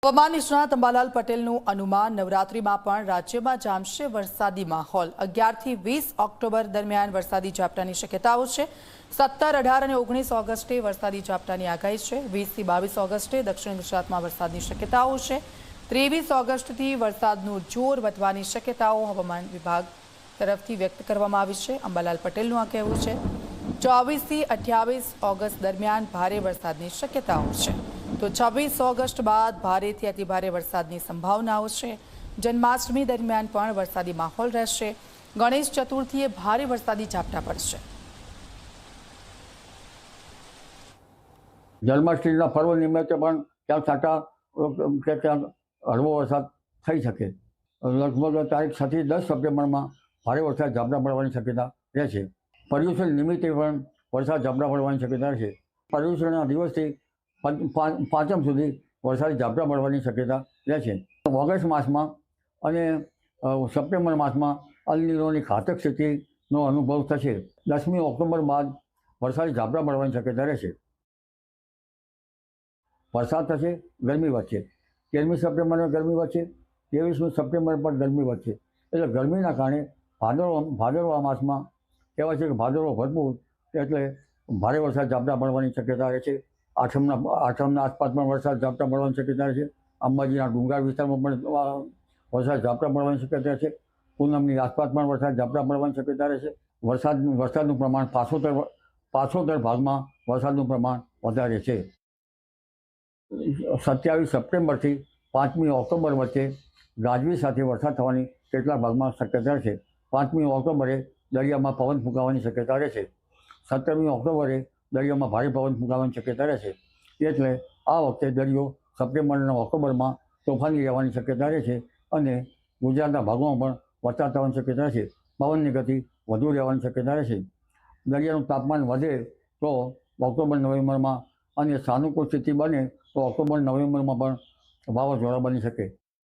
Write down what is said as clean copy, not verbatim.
હવામાન નિષ્ણાત અંબાલાલ પટેલનું અનુમાન નવરાત્રીમાં પણ રાજ્યમાં જામશે વરસાદી માહોલ। 11 થી 20 ઓક્ટોબર દરમિયાન વરસાદી ઝાપટાની શક્યતાઓ છે। 17, 18 અને 19 ઓગસ્ટે વરસાદી ઝાપટાની આગાહી છે। 20 થી 22 ઓગસ્ટે દક્ષિણ ગુજરાતમાં વરસાદની શક્યતાઓ છે। 23 ઓગસ્ટથી વરસાદનું જોર વધવાની શક્યતાઓ હવામાન વિભાગ તરફથી વ્યક્ત કરવામાં આવી છે। અંબાલાલ પટેલનું આ કહેવું છે। 24 થી 28 ઓગસ્ટ દરમિયાન ભારે વરસાદની શક્યતાઓ છે। તો 26 ઓગસ્ટ બાદ ભારેથી અતિભારે વરસાદની સંભાવનાઓ છે। જન્માષ્ટમી દરમિયાન પણ વરસાદી માહોલ રહેશે। ગણેશ ચતુર્થીએ ભારે વરસાદી ઝાપટા પડશે। જન્માષ્ટમીના પર્વ નિમિત્તે પણ ક્યાંક છાંટા કે ક્યાંક હળવો વરસાદ થઈ શકે। લગભગ તારીખ 6 થી 10 સપ્ટેમ્બરમાં ભારે વરસાદ ઝાપટા પડવાની શક્યતા રહેશે। પર્યુષણ નિમિત્તે પણ વરસાદ ઝાપટા પડવાની શક્યતા છે। પર્યુષણના દિવસથી પાંચમ સુધી વરસાદી ઝાપટા પડવાની શક્યતા રહેશે। ઓગસ્ટ માસમાં અને સપ્ટેમ્બર માસમાં અલ નીનોની ઘાતક સ્થિતિનો અનુભવ થશે। 10મી ઓક્ટોબર બાદ વરસાદી ઝાપટા પડવાની શક્યતા રહેશે। વરસાદ થશે, ગરમી વધશે। 13મી સપ્ટેમ્બરે ગરમી વધશે, 23મી સપ્ટેમ્બર પર ગરમી વધશે। એટલે ગરમીના કારણે ભાદરવા માસમાં કહેવાય છે કે ભાદરવો ભરપૂર, એટલે ભારે વરસાદ ઝાપટા પડવાની શક્યતા રહેશે। આઠમના આસપાસ પણ વરસાદ ઝાપટા પડવાની શક્યતા રહેશે। અંબાજીના ડુંગર વિસ્તારમાં પણ વરસાદ ઝાપટા પડવાની શક્યતા રહેશે। પૂનમની આસપાસ પણ વરસાદ ઝાપટા પડવાની શક્યતા રહેશે। વરસાદનું પ્રમાણ 75 ભાગમાં વરસાદનું પ્રમાણ વધારે છે। 27 સપ્ટેમ્બરથી 5મી ઓક્ટોબર વચ્ચે ગાજવીજ સાથે વરસાદ થવાની કેટલાક ભાગમાં શક્યતા રહેશે। 5મી ઓક્ટોબરે દરિયામાં પવન ફૂંકાવાની શક્યતા રહેશે। 17મી ઓક્ટોબરે દરિયામાં ભારે પવન ફૂંકાવાની શક્યતા રહેશે। એટલે આ વખતે દરિયો સપ્ટેમ્બર અને ઓક્ટોબરમાં તોફાની રહેવાની શક્યતા રહેશે અને ગુજરાતના ભાગોમાં પણ વરસાદ થવાની શક્યતા રહેશે। પવનની ગતિ વધુ રહેવાની શક્યતા રહેશે। દરિયાનું તાપમાન વધે તો ઓક્ટોબર નવેમ્બરમાં અને સાનુકૂળ સ્થિતિ બને તો ઓક્ટોબર નવેમ્બરમાં પણ વાવાઝોડા બની શકે।